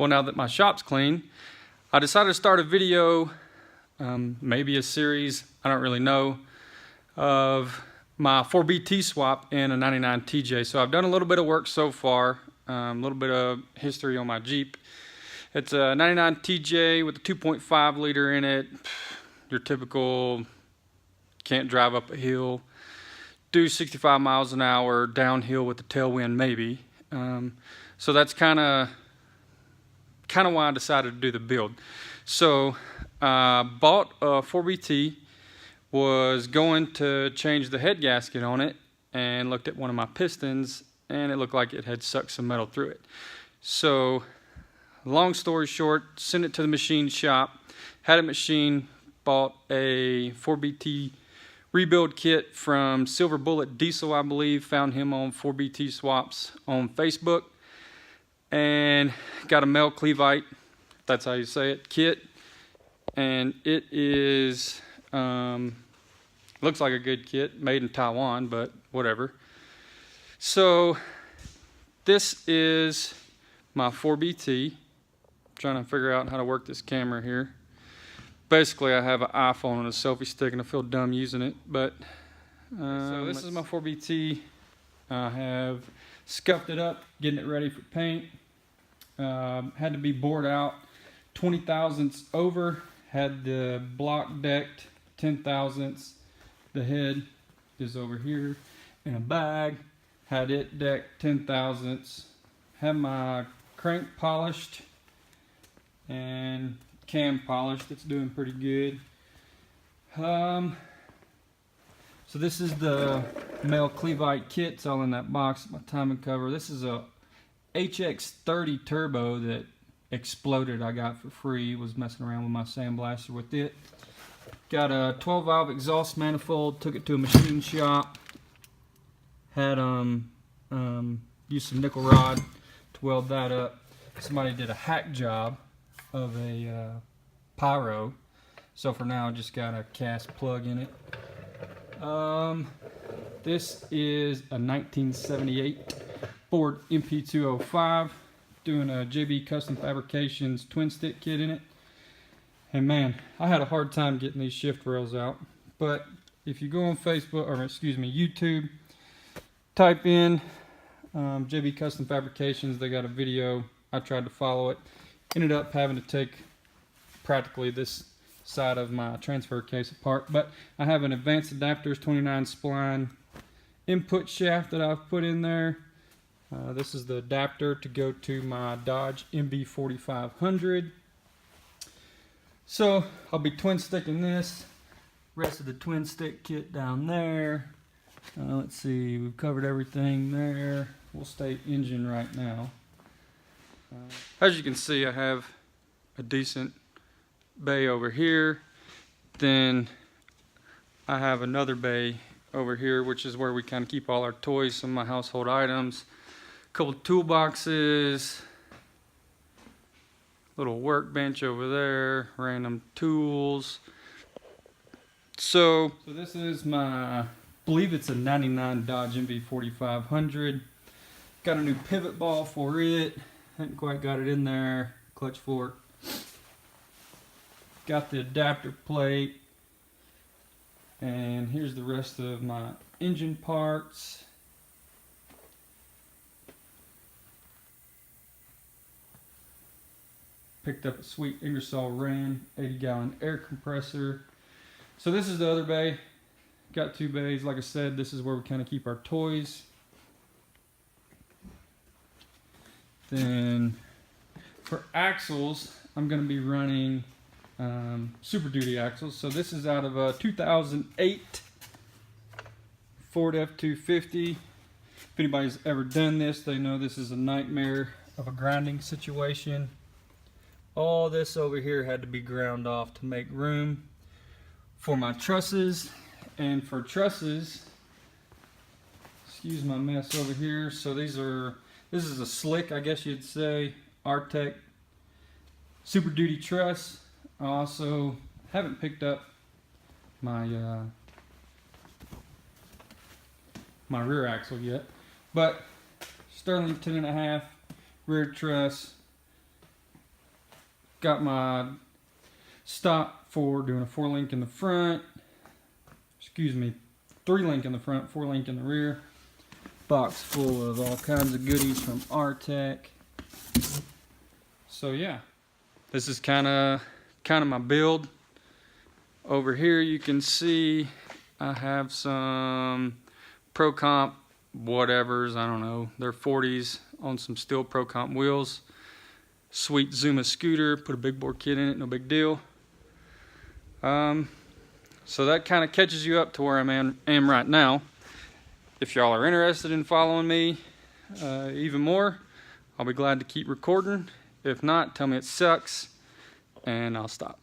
Well, now that my shop's clean, I decided to start a video, maybe a series, I don't really know, of my 4BT swap in a 99 TJ. So I've done a little bit of work so far, a little bit of history on my Jeep. It's a 99 TJ with a 2.5 liter in it. Your typical can't drive up a hill, do 65 miles an hour downhill with the tailwind maybe. So that's kind of why I decided to do the build. So bought a 4BT, was going to change the head gasket on it, and looked at one of my pistons and it looked like it had sucked some metal through it. So long story short, sent it to the machine shop, had it machined, bought a 4BT rebuild kit from Silver Bullet Diesel, I believe. Found him on 4BT Swaps on Facebook, and got a Mel Clevite, if that's how you say it, kit. And it is looks like a good kit, made in Taiwan, but whatever. So this is my 4BT. Trying to figure out how to work this camera here. Basically, I have an iPhone and a selfie stick, and I feel dumb using it. But so this is my 4BT. I have scuffed it up, getting it ready for paint. Had to be bored out 20 thousandths over. Had the block decked 10 thousandths. The head is over here in a bag. Had it decked 10 thousandths. Had my crank polished and cam polished. It's doing pretty good. So this is the Mel Clevite kit. It's all in that box. My timing cover. This is a HX30 turbo that exploded. I got for free. Was messing around with my sandblaster with it. Got a 12 valve exhaust manifold. Took it to a machine shop. Had used some nickel rod to weld that up. Somebody did a hack job of a pyro, so for now I just got a cast plug in it. This is a 1978 Ford MP205, doing a JB Custom Fabrications twin stick kit in it. And man, I had a hard time getting these shift rails out, but if you go on Facebook, or excuse me, YouTube, type in JB Custom Fabrications, they got a video. I tried to follow it. Ended up having to take practically this side of my transfer case apart, but I have an Advanced Adapters 29 spline input shaft that I've put in there. This is the adapter to go to my Dodge MB4500. So I'll be twin sticking this. Rest of the twin stick kit down there. Let's see, we've covered everything there. We'll stay engine right now. As you can see, I have a decent bay over here. Then I have another bay over here, which is where we kind of keep all our toys, some of my household items, a couple toolboxes, little workbench over there, random tools. So this is my, I believe it's a 99 Dodge MB4500. Got a new pivot ball for it. Hadn't quite got it in there. Clutch fork. Got the adapter plate. And here's the rest of my engine parts. Picked up a sweet Ingersoll Rand 80-gallon air compressor. So this is the other bay. Got two bays. Like I said, this is where we kind of keep our toys. Then for axles, I'm going to be running Super Duty axles. So this is out of a 2008 Ford F-250. If anybody's ever done this, they know this is a nightmare of a grinding situation. All this over here had to be ground off to make room for my trusses. And for trusses, excuse my mess over here. So this is a slick, I guess you'd say, Artec Super Duty truss. I also haven't picked up my my rear axle yet, but Sterling 10.5 rear truss, got my stop for doing a 4-link in the front. Excuse me, 3-link in the front, 4-link in the rear. Box full of all kinds of goodies from Artec. So yeah, this is kind of my build. Over here you can see I have some Pro Comp whatevers, I don't know, they're 40s on some steel Pro Comp wheels. Sweet Zuma scooter, put a big bore kit in it, no big deal. So that kind of catches you up to where I am right now. If y'all are interested in following me even more, I'll be glad to keep recording. If not, tell me it sucks and I'll stop.